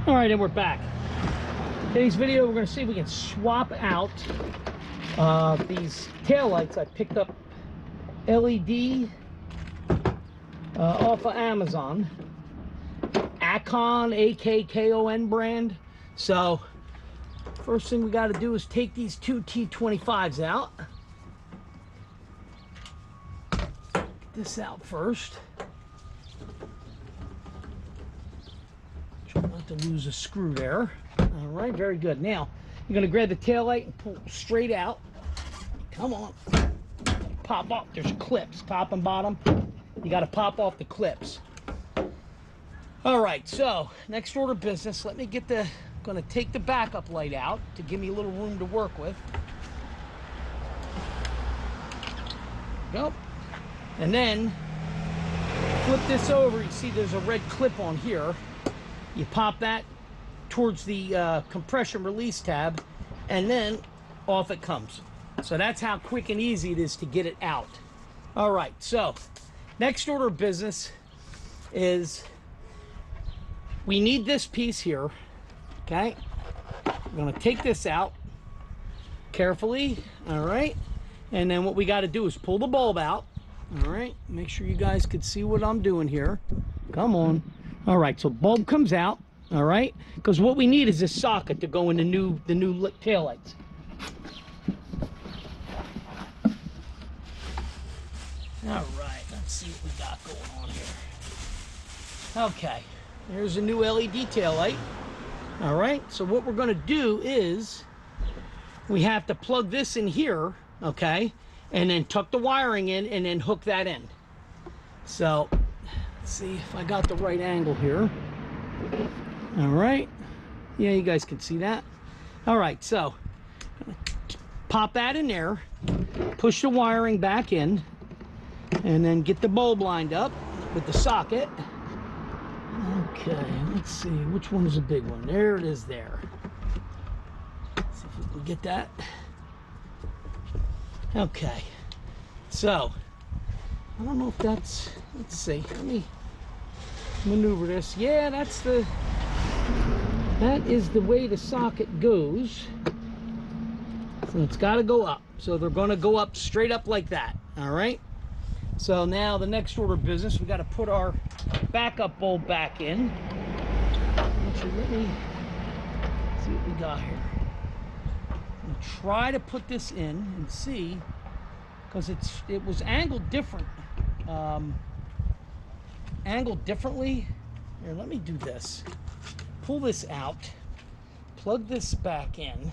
All right, and we're back. Today's video, we're going to see if we can swap out these taillights. I picked up LED off of Amazon. AKKON, AKKON brand. So, first thing we got to do is take these two T25s out. Get this out first. Try not to lose a screw there. All right, very good. Now, you're going to grab the tail light and pull straight out. Come on. Pop off. There's clips, top and bottom. You got to pop off the clips. All right, so next order of business. Let me get the, going to take the backup light out to give me a little room to work with. Go. And then flip this over. You see there's a red clip on here. You pop that towards the compression release tab, and then off it comes. So that's how quick and easy it is to get it out. All right, so next order of business is we need this piece here, okay? We're gonna take this out carefully, all right? And then what we gotta do is pull the bulb out, all right? Make sure you guys can see what I'm doing here. Come on. All right, so bulb comes out, all right? Because what we need is this socket to go in the new taillights. All right, let's see what we got going on here. Okay, there's a new LED taillight. All right, so what we're gonna do is we have to plug this in here, okay? And then tuck the wiring in and then hook that in. So, let's see if I got the right angle here. All right. Yeah, you guys can see that. All right, so pop that in there, push the wiring back in, and then get the bulb lined up with the socket. Okay, let's see. Which one is the big one? There it is there. Let's see if we can get that. Okay. So, I don't know if that's, let's see. Let me maneuver this. Yeah, that is the way the socket goes. So it's got to go up. So they're going to go up straight up like that. All right. So now the next order of business, we got to put our backup bulb back in. Actually, let me see what we got here. I'm going to try to put this in and see, because it was angled different. Angled differently. Here, let me do this. Pull this out, plug this back in.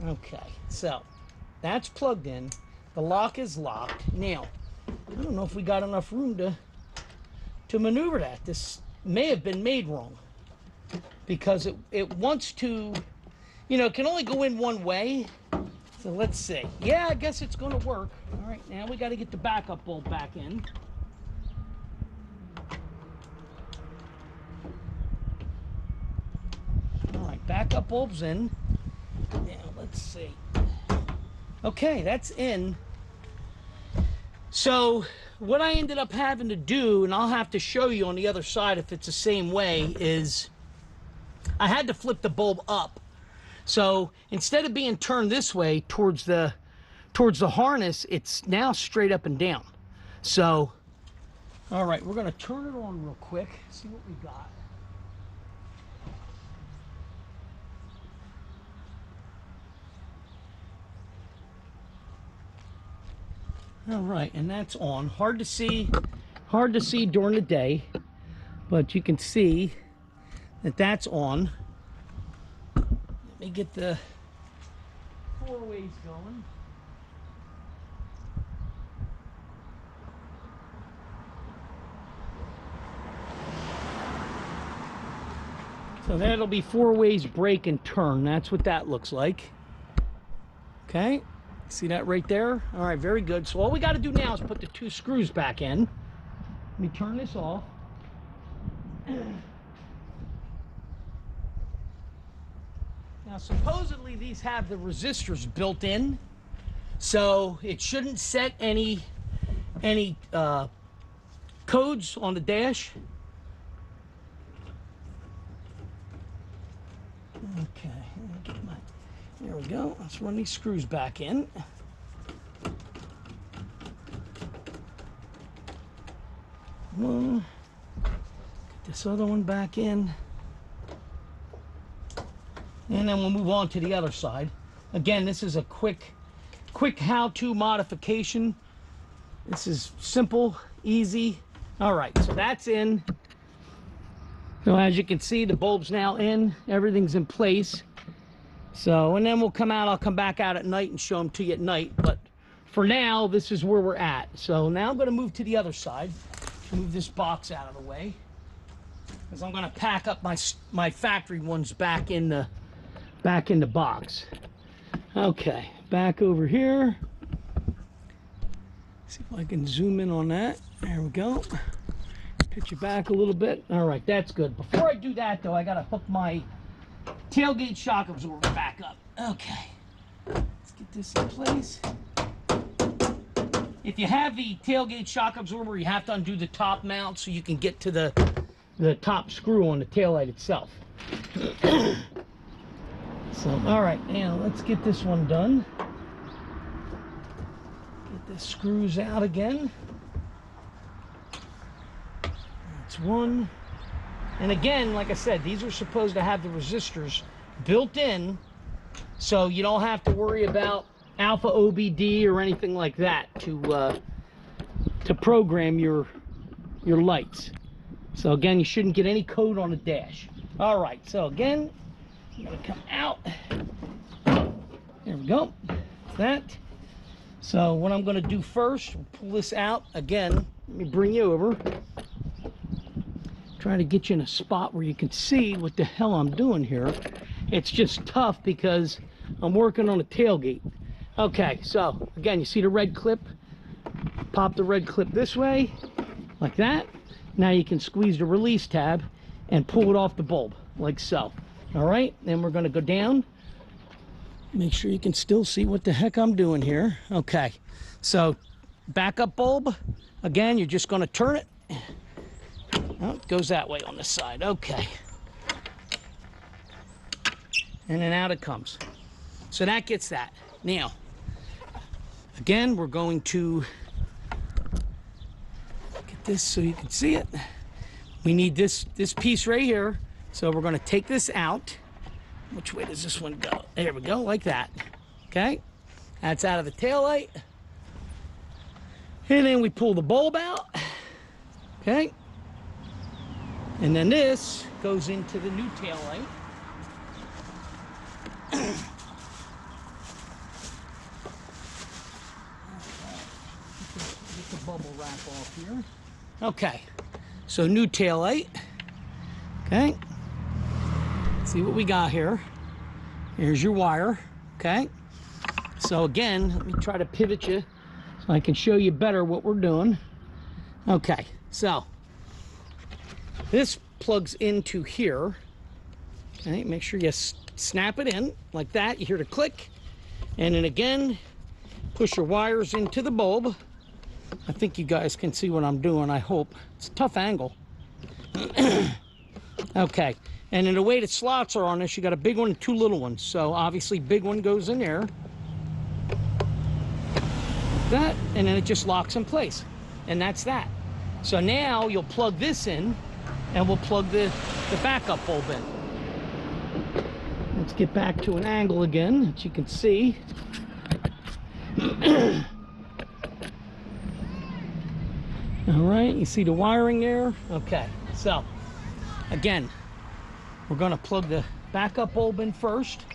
Okay, so that's plugged in. The lock is locked. Now, I don't know if we got enough room to maneuver that. This may have been made wrong, because it wants to, you know, it can only go in one way. So let's see. Yeah, I guess it's going to work. All right, now we got to get the backup bulb back in. All right, backup bulb's in. Now, let's see. Okay, that's in. So what I ended up having to do, and I'll have to show you on the other side if it's the same way, is I had to flip the bulb up. So instead of being turned this way towards the harness, it's now straight up and down. So, all right, we're going to turn it on real quick, see what we got. All right, and that's on. Hard to see during the day, but you can see that that's on. Let me get the 4-ways going. So that'll be 4-ways brake and turn. That's what that looks like. Okay, see that right there? All right, very good. So all we got to do now is put the 2 screws back in. Let me turn this off. Now, supposedly these have the resistors built in, so it shouldn't set any codes on the dash. Okay, there we go. Let's run these screws back in. One. Get this other one back in. And then we'll move on to the other side. Again, this is a quick how-to modification. This is simple, easy. All right, so that's in. So as you can see, the bulb's now in. Everything's in place. So, and then we'll come out. I'll come back out at night and show them to you at night. But for now, this is where we're at. So now I'm going to move to the other side. Move this box out of the way, because I'm going to pack up my factory ones back in the box. Okay, back over here. See if I can zoom in on that. There we go. Pitch it back a little bit. All right, that's good. Before I do that, though, I got to hook my tailgate shock absorber back up. Okay, let's get this in place. If you have the tailgate shock absorber, you have to undo the top mount so you can get to the top screw on the taillight itself. So, all right, now let's get this one done. Get the screws out again. That's one. And again, like I said, these are supposed to have the resistors built in, so you don't have to worry about alpha OBD or anything like that to program your lights. So again, you shouldn't get any code on the dash. All right, so again, I'm gonna come out. There we go. That. So what I'm gonna do first, we'll pull this out again. Let me bring you over. Try to get you in a spot where you can see what the hell I'm doing here. It's just tough because I'm working on a tailgate. Okay, so again, you see the red clip? Pop the red clip this way, like that. Now you can squeeze the release tab and pull it off the bulb, like so. All right, then we're gonna go down. Make sure you can still see what the heck I'm doing here. Okay, so backup bulb. Again, you're just gonna turn it. Oh, it goes that way on this side, okay. And then out it comes. So that gets that. Now, again, we're going to get this so you can see it. We need this piece right here. So we're going to take this out. Which way does this one go? There we go, like that. Okay, that's out of the taillight. And then we pull the bulb out. Okay. And then this goes into the new taillight. Get the bubble wrap off here. Okay, so new taillight. Okay, let's see what we got here. Here's your wire. Okay, so again, let me try to pivot you so I can show you better what we're doing. Okay, so this plugs into here. Okay, make sure you snap it in like that. You hear the click, and then again, push your wires into the bulb. I think you guys can see what I'm doing, I hope. It's a tough angle. Okay, and then the way the slots are on this, you got a big one and two little ones. So obviously big one goes in there. Like that, and then it just locks in place. And that's that. So now you'll plug this in, and we'll plug the backup bulb in. Let's get back to an angle again, that you can see. All right, you see the wiring there? Okay, so again, we're gonna plug the backup bulb in first.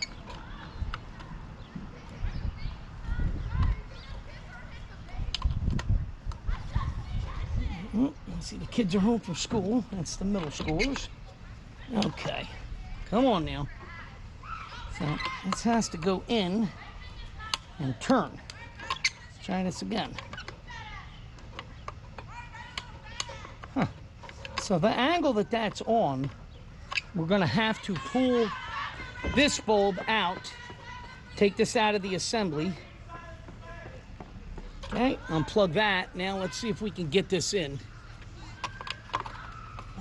See, the kids are home from school. That's the middle schoolers. Okay, come on now. So this has to go in and turn. Let's try this again. Huh. So the angle that that's on, we're gonna have to pull this bulb out, take this out of the assembly. Okay, unplug that. Now let's see if we can get this in.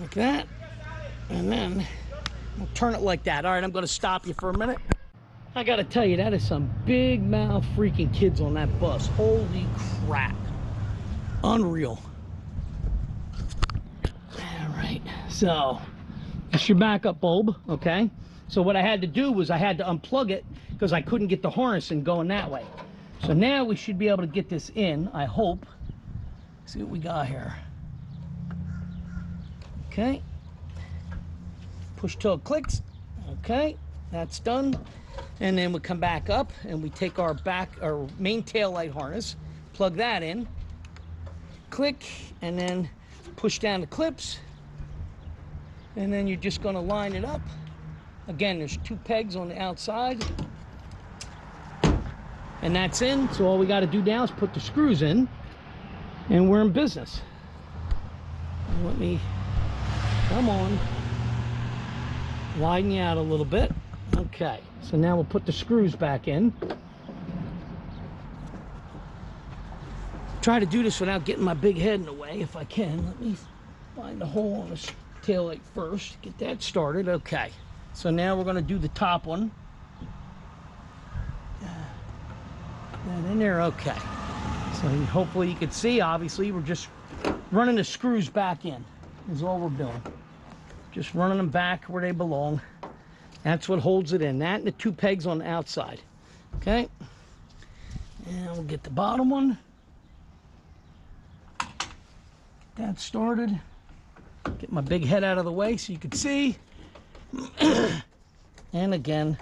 like that, and then we'll turn it like that. All right, I'm going to stop you for a minute. I got to tell you, that is some big mouth freaking kids on that bus. Holy crap. Unreal. All right, so it's your backup bulb, okay? So what I had to do was I had to unplug it because I couldn't get the harness in going that way. So now we should be able to get this in, I hope. See what we got here. Okay. Push till it clicks. Okay, that's done. And then we come back up and we take our main tail light harness, plug that in, click, and then push down the clips. And then you're just going to line it up. Again, there's 2 pegs on the outside. And that's in. So all we got to do now is put the screws in, and we're in business. Let me, come on, widen you out a little bit. Okay, so now we'll put the screws back in. Try to do this without getting my big head in the way if I can. Let me find the hole on this taillight first, get that started. Okay, so now we're going to do the top one. That in there. Okay, so hopefully you can see, obviously we're just running the screws back in is all we're doing. Just running them back where they belong. That's what holds it in. That and the 2 pegs on the outside. Okay, and we'll get the bottom one. Get that started. Get my big head out of the way so you can see. And again,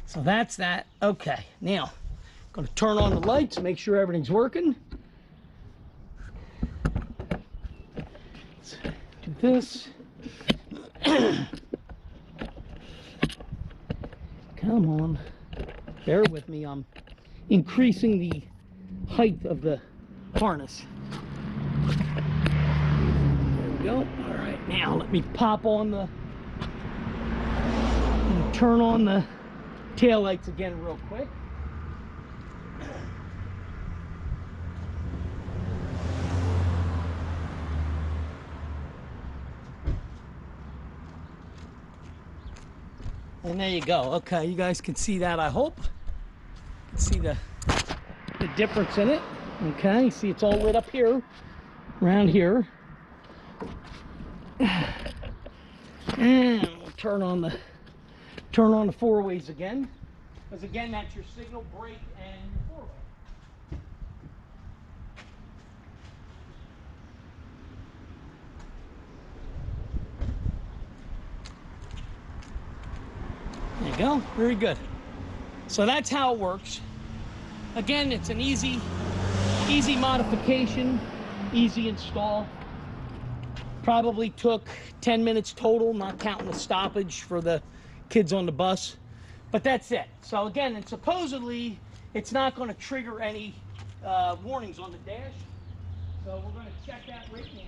so that's that. Okay, now going to turn on the lights, make sure everything's working. Let's do this. Come on, bear with me. I'm increasing the height of the harness. There we go. All right, now let me pop on the, turn on the tail lights again real quick. And there you go. Okay, you guys can see that, I hope. You can see the difference in it. Okay, see it's all lit up here, around here. And we'll turn on the 4-ways again. Because again, that's your signal, brake, and your 4-way. There you go, very good. So that's how it works. Again, it's an easy modification, easy install. Probably took 10 minutes total, not counting the stoppage for the kids on the bus. But that's it. So again, and supposedly it's not going to trigger any warnings on the dash. So we're going to check that right now.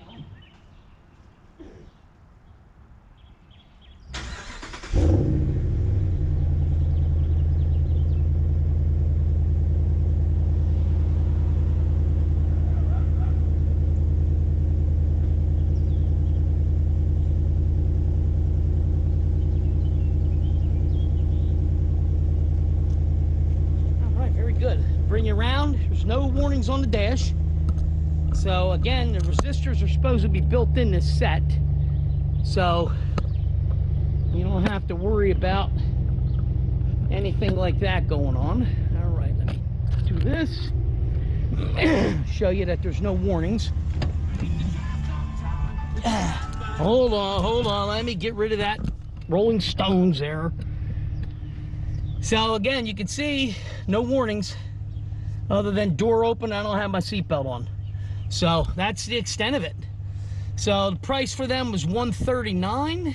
Bring you around. There's no warnings on the dash. So again, the resistors are supposed to be built in this set, so you don't have to worry about anything like that going on. All right, let me do this. Show you that there's no warnings. Hold on, let me get rid of that Rolling Stones there. So again, you can see no warnings. Other than door open, I don't have my seatbelt on. So that's the extent of it. So the price for them was $139.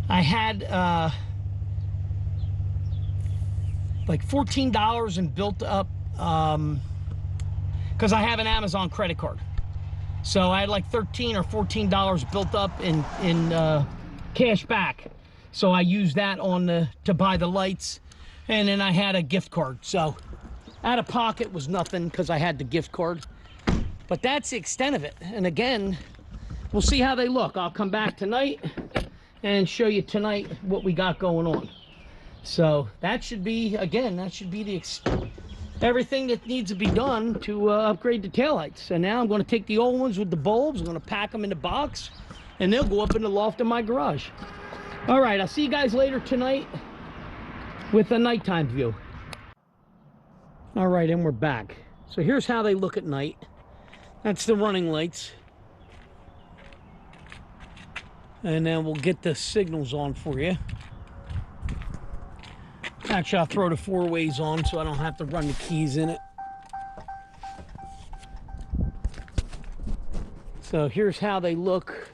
I had like $14 and built up because I have an Amazon credit card. So I had like $13 or $14 built up in cash back. So I used that on to buy the lights, and then I had a gift card. So out of pocket was nothing because I had the gift card. But that's the extent of it. And again, we'll see how they look. I'll come back tonight and show you tonight what we got going on. So that should be, again, that should be the everything that needs to be done to upgrade the taillights. And now I'm going to take the old ones with the bulbs, I'm going to pack them in the box, and they'll go up in the loft of my garage. All right, I'll see you guys later tonight with a nighttime view. All right, and we're back. So here's how they look at night. That's the running lights. And then we'll get the signals on for you. Actually, I'll throw the 4-ways on so I don't have to run the keys in it. So here's how they look.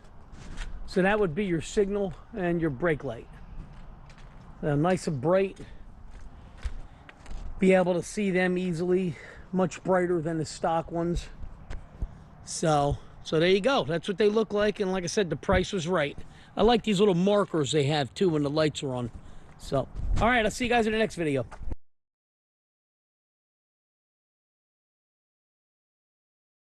So that would be your signal and your brake light. Nice and bright. Be able to see them easily. Much brighter than the stock ones. So there you go. That's what they look like. And like I said, the price was right. I like these little markers they have too when the lights are on. So, all right, I'll see you guys in the next video.